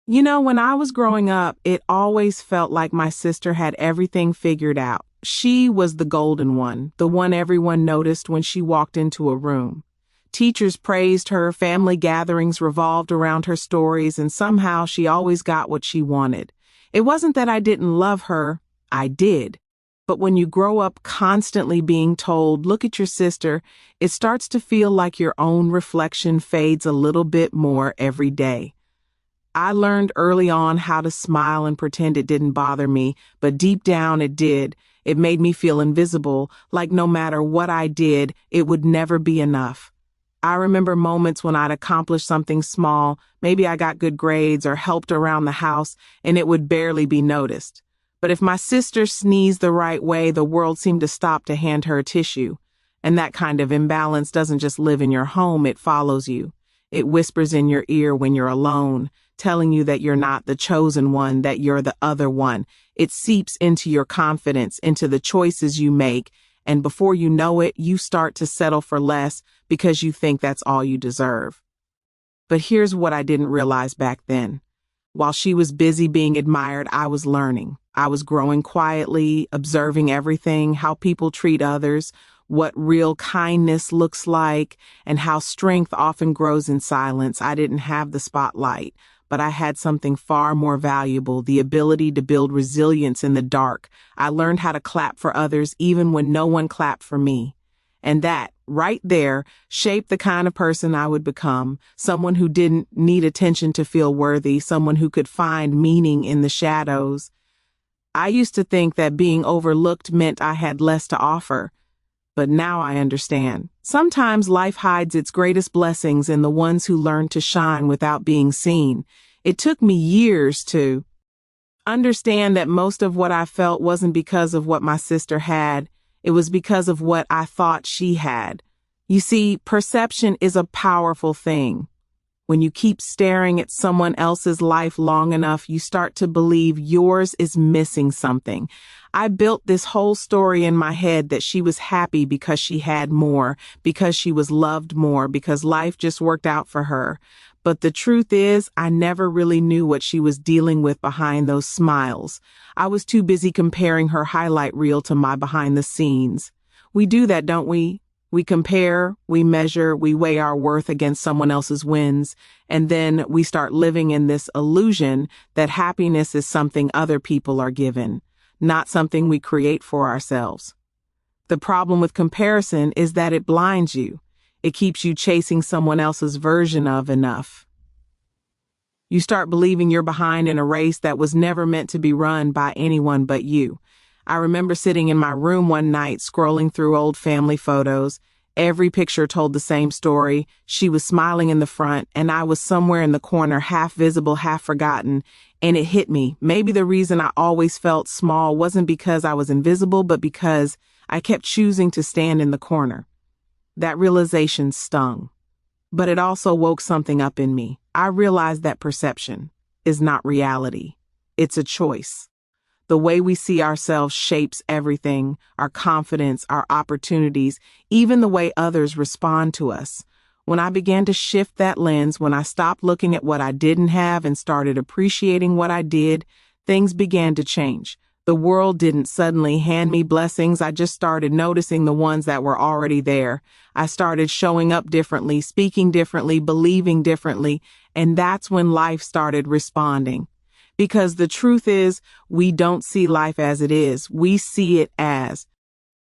When I was growing up, it always felt like my sister had everything figured out. She was the golden one, the one everyone noticed when she walked into a room. Teachers praised her, family gatherings revolved around her stories, and somehow she always got what she wanted. It wasn't that I didn't love her, I did. But when you grow up constantly being told, look at your sister, it starts to feel like your own reflection fades a little bit more every day. I learned early on how to smile and pretend it didn't bother me, but deep down it did. It made me feel invisible, like no matter what I did, it would never be enough. I remember moments when I'd accomplished something small, maybe I got good grades or helped around the house, and it would barely be noticed. But if my sister sneezed the right way, the world seemed to stop to hand her a tissue. And that kind of imbalance doesn't just live in your home, it follows you. It whispers in your ear when you're alone, telling you that you're not the chosen one, that you're the other one. It seeps into your confidence, into the choices you make, and before you know it, you start to settle for less because you think that's all you deserve. But here's what I didn't realize back then. While she was busy being admired, I was learning. I was growing quietly, observing everything, how people treat others, what real kindness looks like, and how strength often grows in silence. I didn't have the spotlight, but I had something far more valuable, the ability to build resilience in the dark. I learned how to clap for others even when no one clapped for me. And that, right there, shaped the kind of person I would become, someone who didn't need attention to feel worthy, someone who could find meaning in the shadows. I used to think that being overlooked meant I had less to offer, but now I understand. Sometimes life hides its greatest blessings in the ones who learn to shine without being seen. It took me years to understand that most of what I felt wasn't because of what my sister had. It was because of what I thought she had. You see, perception is a powerful thing. When you keep staring at someone else's life long enough, you start to believe yours is missing something. I built this whole story in my head that she was happy because she had more, because she was loved more, because life just worked out for her. But the truth is, I never really knew what she was dealing with behind those smiles. I was too busy comparing her highlight reel to my behind the scenes. We do that, don't we? We compare, we measure, we weigh our worth against someone else's wins, and then we start living in this illusion that happiness is something other people are given, not something we create for ourselves. The problem with comparison is that it blinds you. It keeps you chasing someone else's version of enough. You start believing you're behind in a race that was never meant to be run by anyone but you. I remember sitting in my room one night scrolling through old family photos. Every picture told the same story. She was smiling in the front, and I was somewhere in the corner, half visible, half forgotten. And it hit me. Maybe the reason I always felt small wasn't because I was invisible, but because I kept choosing to stand in the corner. That realization stung. But it also woke something up in me. I realized that perception is not reality. It's a choice. The way we see ourselves shapes everything, our confidence, our opportunities, even the way others respond to us. When I began to shift that lens, when I stopped looking at what I didn't have and started appreciating what I did, things began to change. The world didn't suddenly hand me blessings. I just started noticing the ones that were already there. I started showing up differently, speaking differently, believing differently, and that's when life started responding. Because the truth is, we don't see life as it is. We see it as.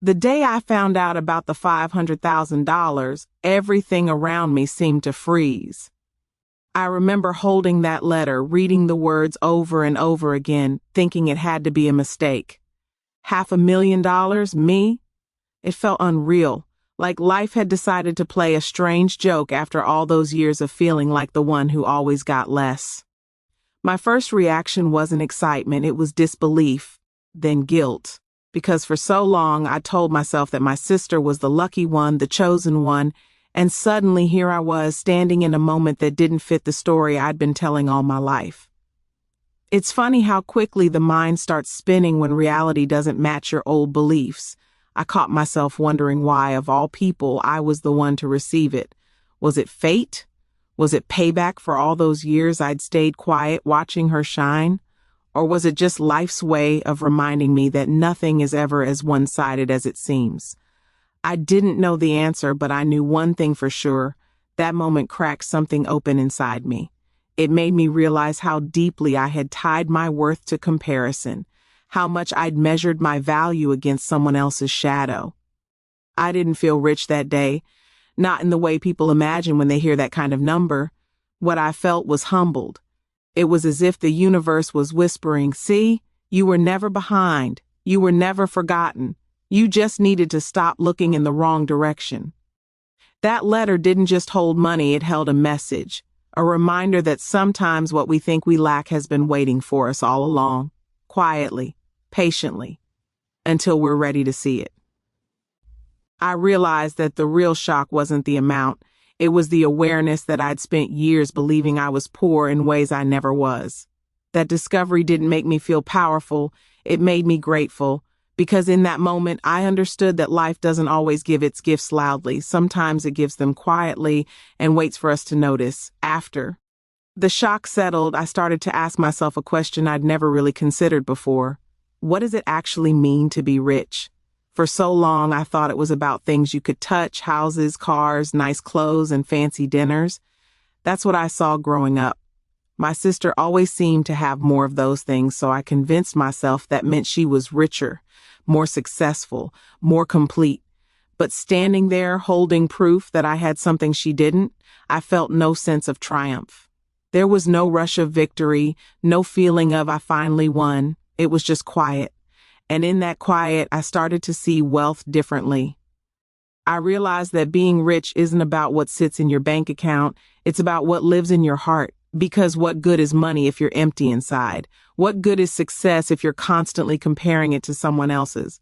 The day I found out about the $500,000, everything around me seemed to freeze. I remember holding that letter, reading the words over and over again, thinking it had to be a mistake. $500,000, me? It felt unreal, like life had decided to play a strange joke after all those years of feeling like the one who always got less. My first reaction wasn't excitement, it was disbelief, then guilt. Because for so long, I told myself that my sister was the lucky one, the chosen one, and suddenly here I was standing in a moment that didn't fit the story I'd been telling all my life. It's funny how quickly the mind starts spinning when reality doesn't match your old beliefs. I caught myself wondering why, of all people, I was the one to receive it. Was it fate? Was it payback for all those years I'd stayed quiet watching her shine? Or was it just life's way of reminding me that nothing is ever as one-sided as it seems? I didn't know the answer, but I knew one thing for sure. That moment cracked something open inside me. It made me realize how deeply I had tied my worth to comparison, how much I'd measured my value against someone else's shadow. I didn't feel rich that day, not in the way people imagine when they hear that kind of number. What I felt was humbled. It was as if the universe was whispering, "See, you were never behind. You were never forgotten. You just needed to stop looking in the wrong direction." That letter didn't just hold money, it held a message, a reminder that sometimes what we think we lack has been waiting for us all along, quietly, patiently, until we're ready to see it. I realized that the real shock wasn't the amount. It was the awareness that I'd spent years believing I was poor in ways I never was. That discovery didn't make me feel powerful, it made me grateful, because in that moment I understood that life doesn't always give its gifts loudly. Sometimes it gives them quietly and waits for us to notice after. The shock settled, I started to ask myself a question I'd never really considered before. What does it actually mean to be rich? For so long, I thought it was about things you could touch, houses, cars, nice clothes, and fancy dinners. That's what I saw growing up. My sister always seemed to have more of those things, so I convinced myself that meant she was richer, more successful, more complete. But standing there, holding proof that I had something she didn't, I felt no sense of triumph. There was no rush of victory, no feeling of I finally won. It was just quiet. And in that quiet, I started to see wealth differently. I realized that being rich isn't about what sits in your bank account, it's about what lives in your heart. Because what good is money if you're empty inside? What good is success if you're constantly comparing it to someone else's?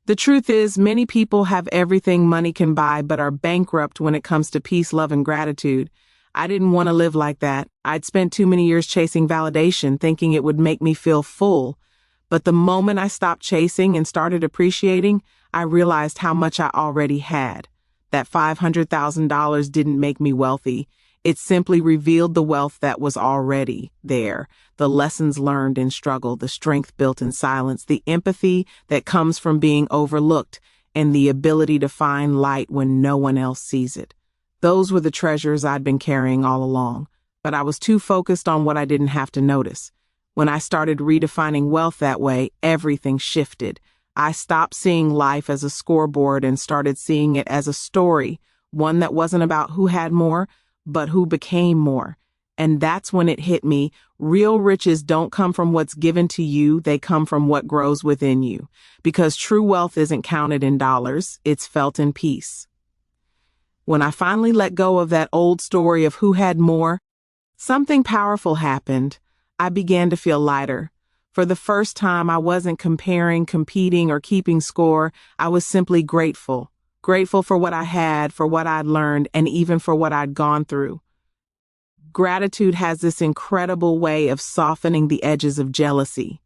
The truth is, many people have everything money can buy but are bankrupt when it comes to peace, love, and gratitude. I didn't want to live like that. I'd spent too many years chasing validation, thinking it would make me feel full. But the moment I stopped chasing and started appreciating, I realized how much I already had. That $500,000 didn't make me wealthy. It simply revealed the wealth that was already there, the lessons learned in struggle, the strength built in silence, the empathy that comes from being overlooked, and the ability to find light when no one else sees it. Those were the treasures I'd been carrying all along, but I was too focused on what I didn't have to notice. When I started redefining wealth that way, everything shifted. I stopped seeing life as a scoreboard and started seeing it as a story, one that wasn't about who had more, but who became more. And that's when it hit me. Real riches don't come from what's given to you, they come from what grows within you. Because true wealth isn't counted in dollars, it's felt in peace. When I finally let go of that old story of who had more, something powerful happened. I began to feel lighter. For the first time, I wasn't comparing, competing, or keeping score. I was simply grateful. Grateful for what I had, for what I'd learned, and even for what I'd gone through. Gratitude has this incredible way of softening the edges of jealousy.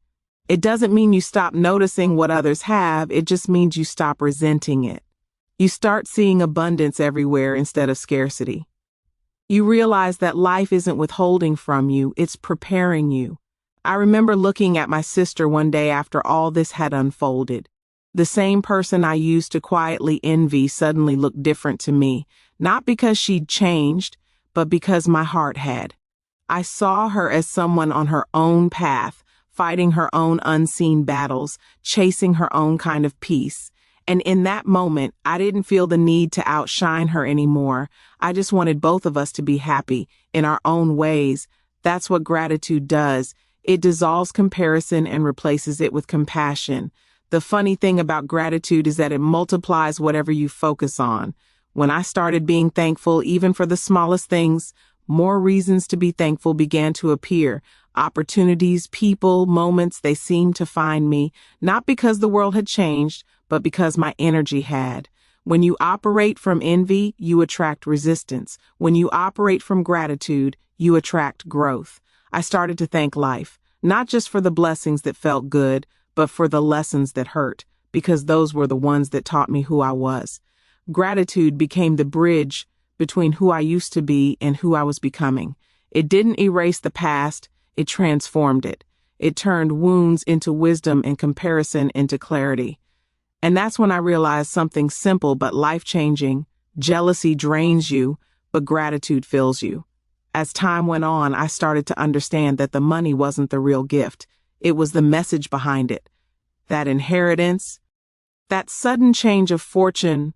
It doesn't mean you stop noticing what others have, it just means you stop resenting it. You start seeing abundance everywhere instead of scarcity. You realize that life isn't withholding from you, it's preparing you. I remember looking at my sister one day after all this had unfolded. The same person I used to quietly envy suddenly looked different to me, not because she'd changed, but because my heart had. I saw her as someone on her own path, fighting her own unseen battles, chasing her own kind of peace. And in that moment, I didn't feel the need to outshine her anymore. I just wanted both of us to be happy in our own ways. That's what gratitude does. It dissolves comparison and replaces it with compassion. The funny thing about gratitude is that it multiplies whatever you focus on. When I started being thankful, even for the smallest things, more reasons to be thankful began to appear. Opportunities, people, moments, they seemed to find me, not because the world had changed, but because my energy had. When you operate from envy, you attract resistance. When you operate from gratitude, you attract growth. I started to thank life, not just for the blessings that felt good, but for the lessons that hurt, because those were the ones that taught me who I was. Gratitude became the bridge between who I used to be and who I was becoming. It didn't erase the past, it transformed it. It turned wounds into wisdom and comparison into clarity. And that's when I realized something simple but life-changing. Jealousy drains you, but gratitude fills you. As time went on, I started to understand that the money wasn't the real gift. It was the message behind it. That inheritance, that sudden change of fortune,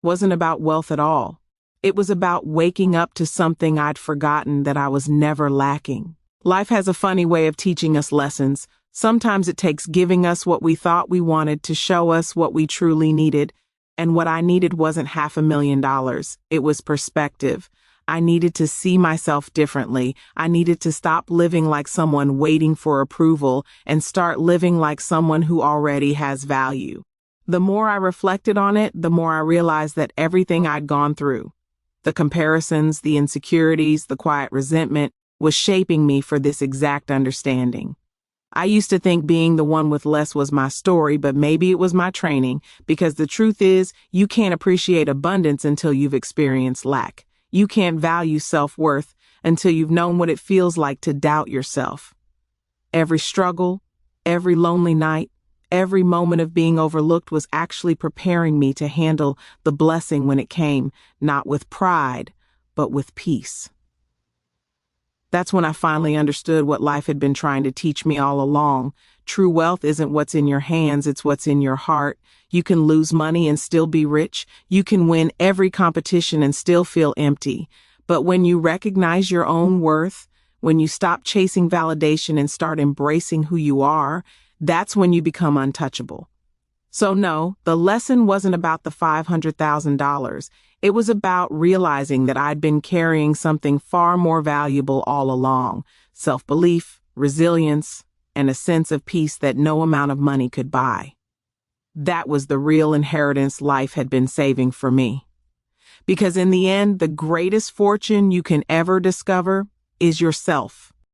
wasn't about wealth at all. It was about waking up to something I'd forgotten that I was never lacking. Life has a funny way of teaching us lessons. Sometimes it takes giving us what we thought we wanted to show us what we truly needed. And what I needed wasn't $500,000. It was perspective. I needed to see myself differently. I needed to stop living like someone waiting for approval and start living like someone who already has value. The more I reflected on it, the more I realized that everything I'd gone through, the comparisons, the insecurities, the quiet resentment, was shaping me for this exact understanding. I used to think being the one with less was my story, but maybe it was my training, because the truth is, you can't appreciate abundance until you've experienced lack. You can't value self-worth until you've known what it feels like to doubt yourself. Every struggle, every lonely night, every moment of being overlooked was actually preparing me to handle the blessing when it came, not with pride, but with peace. That's when I finally understood what life had been trying to teach me all along. True wealth isn't what's in your hands, it's what's in your heart. You can lose money and still be rich. You can win every competition and still feel empty. But when you recognize your own worth, when you stop chasing validation and start embracing who you are, that's when you become untouchable. So no, the lesson wasn't about the $500,000. It was about realizing that I'd been carrying something far more valuable all along: self-belief, resilience, and a sense of peace that no amount of money could buy. That was the real inheritance life had been saving for me. Because in the end, the greatest fortune you can ever discover is yourself.